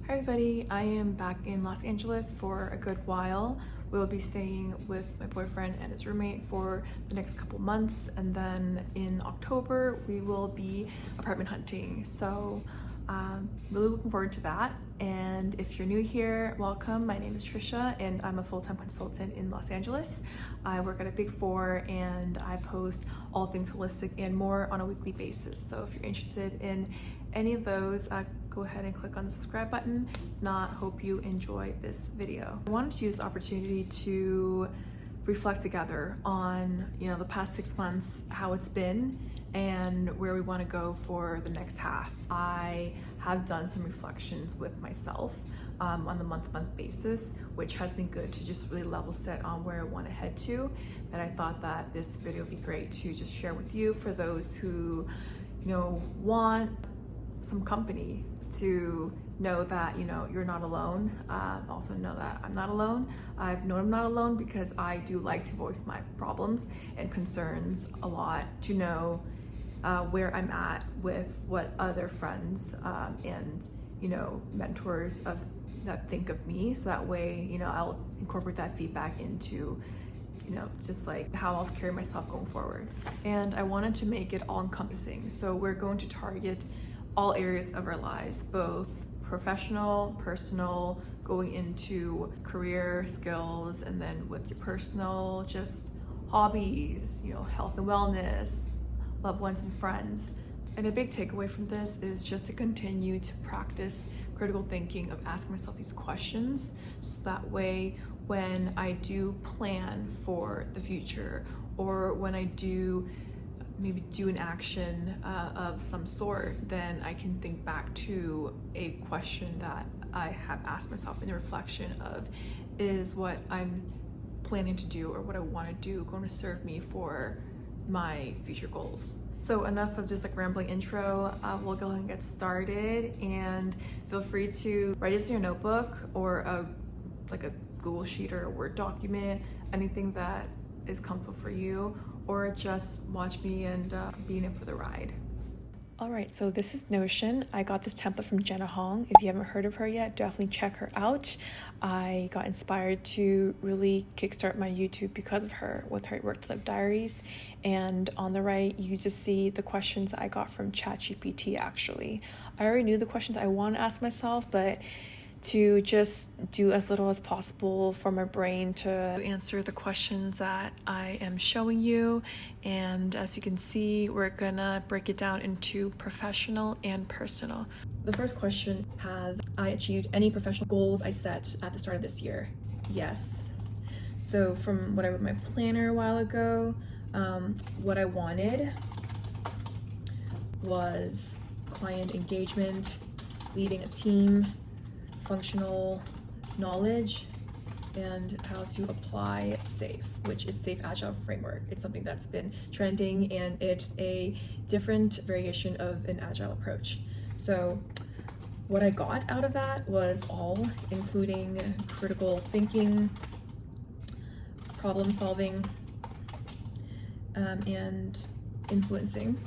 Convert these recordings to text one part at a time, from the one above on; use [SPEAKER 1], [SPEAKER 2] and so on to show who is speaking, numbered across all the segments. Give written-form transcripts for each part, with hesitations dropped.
[SPEAKER 1] Hi everybody, I am back in Los Angeles for a good while. We'll be staying with my boyfriend and his roommate for the next couple months, and then in October we will be apartment hunting. So really looking forward to that. And if you're new here, welcome. My name is Trisha and I'm a full-time consultant in Los Angeles. I work at a Big Four and I post all things holistic and more on a weekly basis. So if you're interested in any of those, go ahead and click on the subscribe button. If not, hope you enjoy this video. I wanted to use the opportunity to reflect together on the past 6 months, how it's been and where we want to go for the next half. I have done some reflections with myself on the month-to-month basis, which has been good to just really level set on where I want to head to. And I thought that this video would be great to just share with you for those who want some company, to know that you're not alone. Also know that I'm not alone. I've known I'm not alone because I do like to voice my problems and concerns a lot, to know where I'm at with what other friends and mentors that think of me, so that way I'll incorporate that feedback into just like how I'll carry myself going forward. And I wanted to make it all encompassing, so we're going to target all areas of our lives, both professional, personal, going into career, skills, and then with your personal, just hobbies, health and wellness, loved ones and friends. And a big takeaway from this is just to continue to practice critical thinking, of asking myself these questions, so that way when I do plan for the future, or when I do maybe do an action of some sort, then I can think back to a question that I have asked myself in the reflection of, is what I'm planning to do or what I want to do going to serve me for my future goals? So enough of just like rambling intro, we'll go ahead and get started, and feel free to write it in your notebook or a Google Sheet or a Word document, anything that is comfortable for you, or just watch me and be in it for the ride. All right, so this is Notion. I got this template from Jenna Hong. If you haven't heard of her yet, definitely check her out. I got inspired to really kickstart my YouTube because of her, with her Work to Live diaries. And on the right, you just see the questions I got from ChatGPT. Actually, I already knew the questions I want to ask myself, but to just do as little as possible for my brain to answer the questions that I am showing you. And as you can see, we're gonna break it down into professional and personal. The first question: have I achieved any professional goals I set at the start of this year? Yes. So from what I wrote in my planner a while ago, what I wanted was client engagement, leading a team, functional knowledge, and how to apply SAFE, which is Safe Agile Framework. It's something that's been trending, and it's a different variation of an agile approach. So what I got out of that was all, including critical thinking, problem solving, and influencing,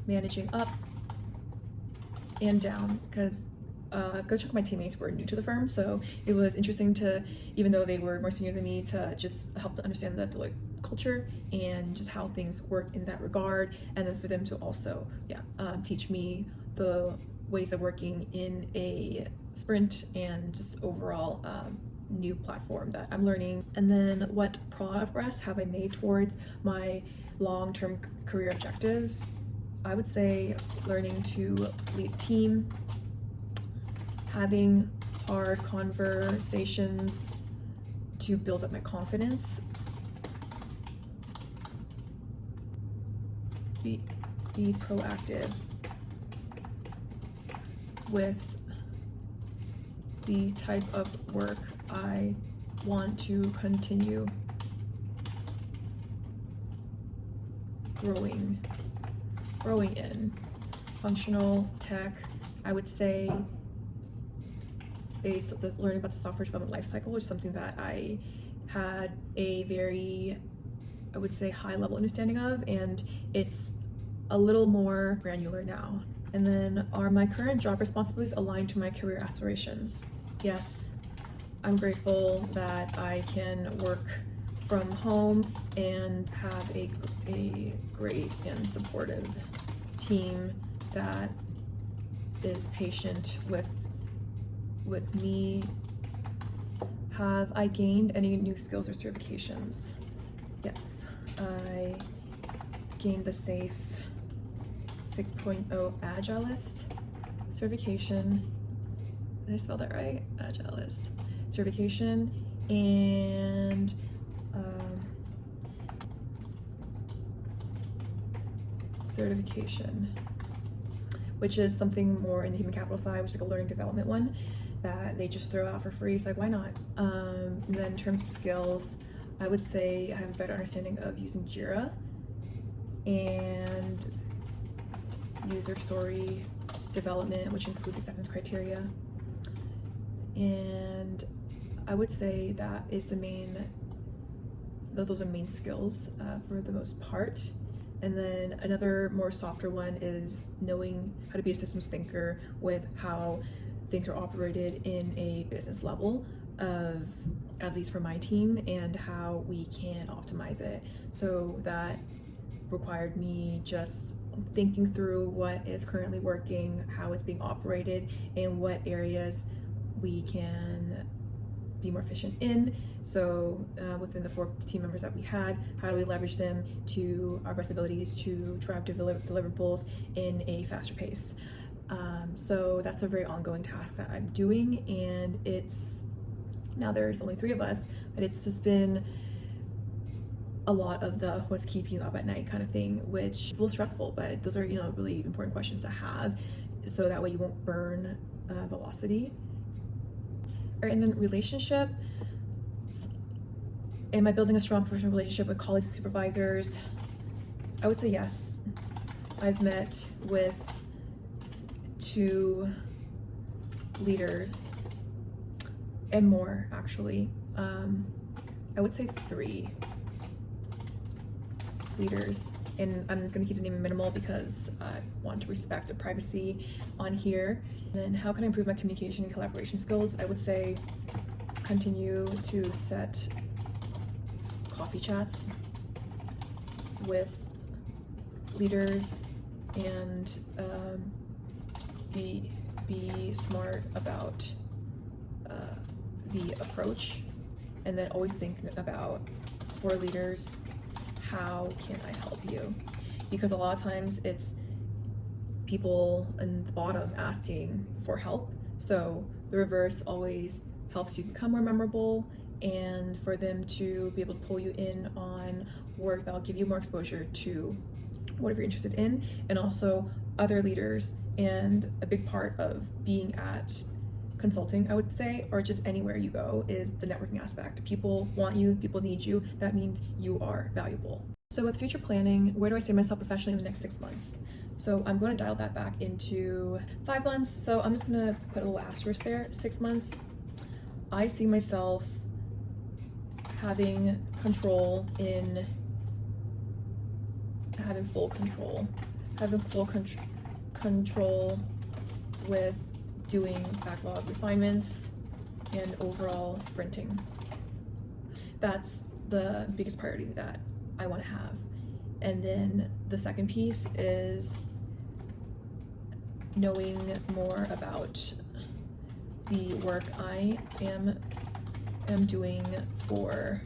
[SPEAKER 1] managing up and down, because go check my teammates were new to the firm, so it was interesting to, even though they were more senior than me, to just help to understand the Deloitte culture and just how things work in that regard, and then for them to also teach me the ways of working in a sprint and just overall new platform that I'm learning. And then what progress have I made towards my long-term career objectives? I would say learning to lead a team, having hard conversations to build up my confidence, be proactive with the type of work I want to continue growing in. Functional tech, I would say learning about the software development lifecycle is something that I had a very, I would say, high level understanding of, and it's a little more granular now. And then, are my current job responsibilities aligned to my career aspirations? Yes. I'm grateful that I can work from home and have a great and supportive team that is patient with me. Have I gained any new skills or certifications? Yes, I gained the SAFE 6.0 Agilist certification. Did I spell that right? Agilist certification, and certification, which is something more in the human capital side, which is like a learning development one that they just throw out for free. So like, why not? And then in terms of skills, I would say I have a better understanding of using Jira and user story development, which includes acceptance criteria. And I would say that is those are main skills for the most part. And then another more softer one is knowing how to be a systems thinker with how things are operated in a business level of, at least for my team, and how we can optimize it. So that required me just thinking through what is currently working, how it's being operated, and what areas we can be more efficient in. So within the 4 team members that we had, how do we leverage them to our best abilities to drive deliverables in a faster pace? So that's a very ongoing task that I'm doing, and it's now there's only 3 of us, but it's just been a lot of the what's keeping you up at night kind of thing, which is a little stressful, but those are, you know, really important questions to have, so that way you won't burn velocity. All right, and then relationship. Am I building a strong professional relationship with colleagues and supervisors? I would say yes. I've met with 2 leaders and more, actually. I would say 3 leaders, and I'm gonna keep the name minimal because I want to respect the privacy on here. And then how can I improve my communication and collaboration skills? I would say continue to set coffee chats with leaders and be smart about the approach, and then always think about, for leaders, how can I help you? Because a lot of times it's people in the bottom asking for help, so the reverse always helps you become more memorable, and for them to be able to pull you in on work that'll give you more exposure to whatever you're interested in, and also other leaders. And a big part of being at consulting, I would say, or just anywhere you go, is the networking aspect. People want you, people need you. That means you are valuable. So with future planning, where do I see myself professionally in the next 6 months? So I'm going to dial that back into 5 months. So I'm just going to put a little asterisk there, 6 months. I see myself having control in having full control with doing backlog refinements and overall sprinting. That's the biggest priority that I want to have. And then the second piece is knowing more about the work I am doing for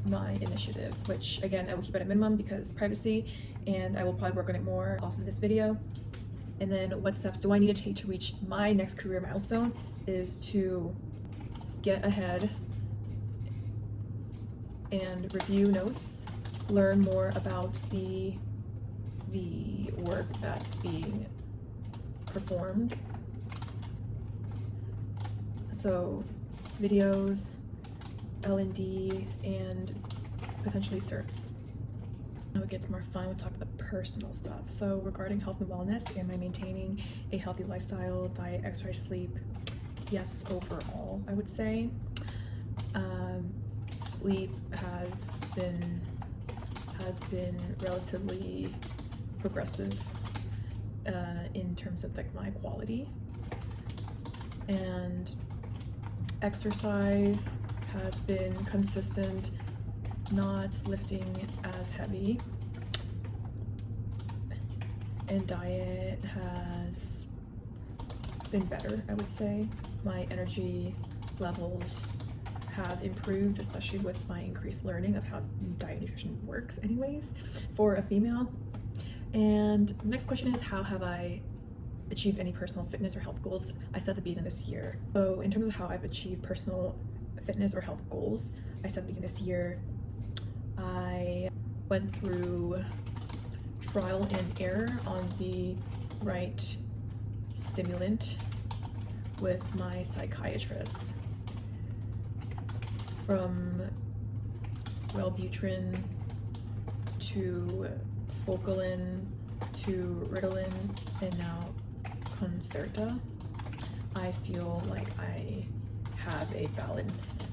[SPEAKER 1] my initiative, which again, I will keep at a minimum because privacy, and I will probably work on it more off of this video. And then what steps do I need to take to reach my next career milestone is to get ahead and review notes, learn more about the work that's being performed. So videos, L&D, and potentially certs. Now it gets more fun, we'll talk about the personal stuff. So regarding health and wellness, am I maintaining a healthy lifestyle, diet, exercise, sleep? Yes, overall, I would say. Sleep has been relatively progressive. in terms of like my quality. And exercise has been consistent, not lifting as heavy. And diet has been better, I would say. My energy levels have improved, especially with my increased learning of how diet nutrition works anyways for a female. And the next question is, how have I achieved any personal fitness or health goals I set at the beginning of this year? So in terms of how I've achieved personal fitness or health goals I set at the beginning of this year, I went through trial and error on the right stimulant with my psychiatrist, from Wellbutrin to Focalin to Ritalin and now Concerta. I feel like I have a balanced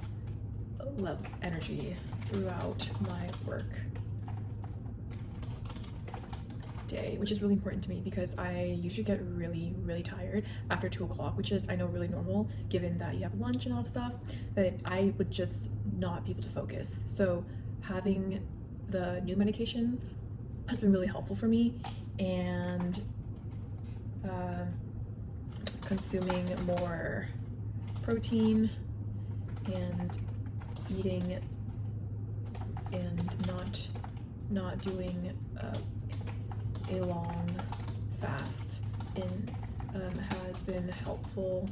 [SPEAKER 1] energy throughout my work day, which is really important to me because I usually get really tired after 2 o'clock, which is, I know, really normal given that you have lunch and all that stuff, but I would just not be able to focus. So having the new medication has been really helpful for me, and consuming more protein and eating and not doing a long fast has been helpful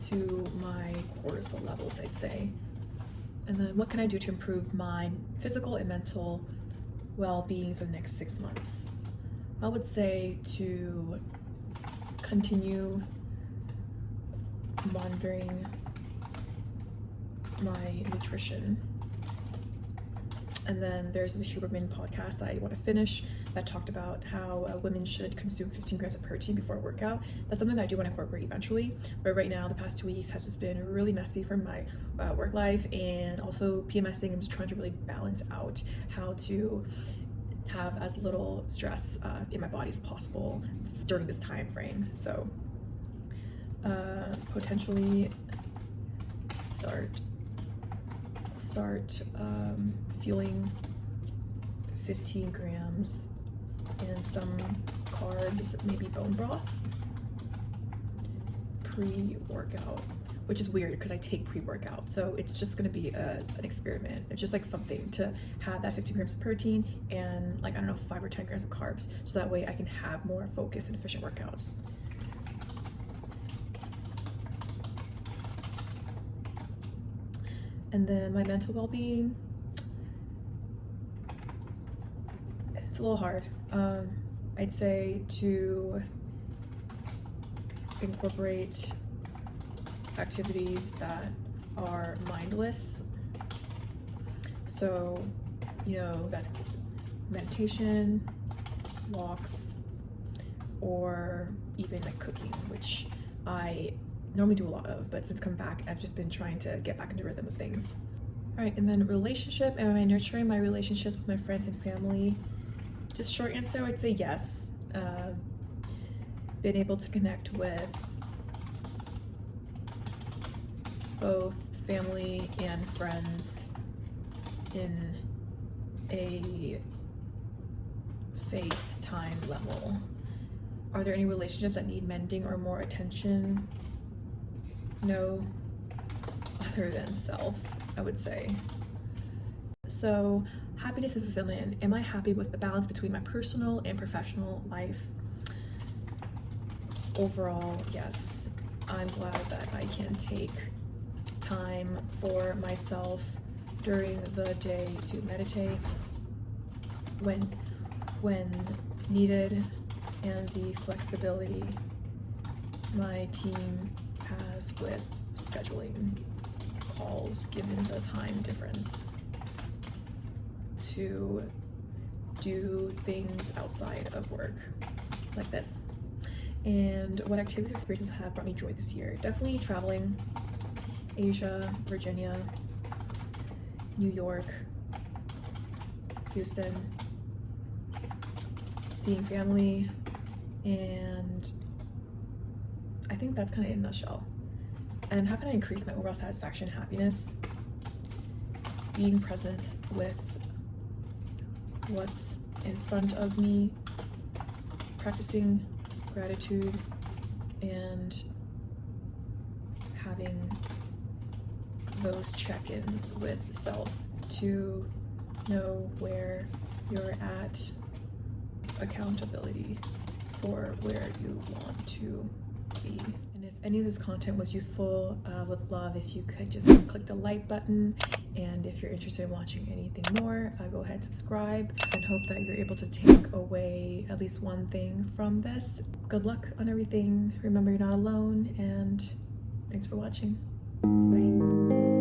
[SPEAKER 1] to my cortisol levels, I'd say. And then what can I do to improve my physical and mental well-being for the next 6 months? I would say to continue monitoring my nutrition. And then there's this Huberman podcast I want to finish that talked about how women should consume 15 grams of protein before a workout. That's something that I do want to incorporate eventually, but right now the past 2 weeks has just been really messy for my work life, and also PMSing. I'm just trying to really balance out how to have as little stress in my body as possible during this time frame. So potentially start fueling 15 grams and some carbs, maybe bone broth, pre-workout, which is weird because I take pre-workout, so it's just going to be an experiment. It's just like something to have that 15 grams of protein and, like, I don't know, 5 or 10 grams of carbs, so that way I can have more focused and efficient workouts. And then my mental well-being, it's a little hard. I'd say to incorporate activities that are mindless. So, you know, that's meditation, walks, or even like cooking, which I normally do a lot of, but since coming back, I've just been trying to get back into rhythm of things. All right, and then relationship, am I nurturing my relationships with my friends and family? Just short answer, I would say yes. Been able to connect with both family and friends in a FaceTime level. Are there any relationships that need mending or more attention? No, other than self, I would say. So, happiness and fulfillment. Am I happy with the balance between my personal and professional life? Overall, yes. I'm glad that I can take time for myself during the day to meditate when needed, and the flexibility my team has with scheduling calls given the time difference to do things outside of work like this. And what activities and experiences have brought me joy this year? Definitely traveling, Asia, Virginia, New York, Houston, seeing family And I think that's kind of in a nutshell. And how can I increase my overall satisfaction and happiness? Being present with what's in front of me, practicing gratitude, and having those check-ins with self to know where you're at, accountability for where you want to be. And if any of this content was useful, would love if you could just click the like button. And if you're interested in watching anything more, go ahead, subscribe, and hope that you're able to take away at least one thing from this. Good luck on everything. Remember, you're not alone, and thanks for watching. Bye.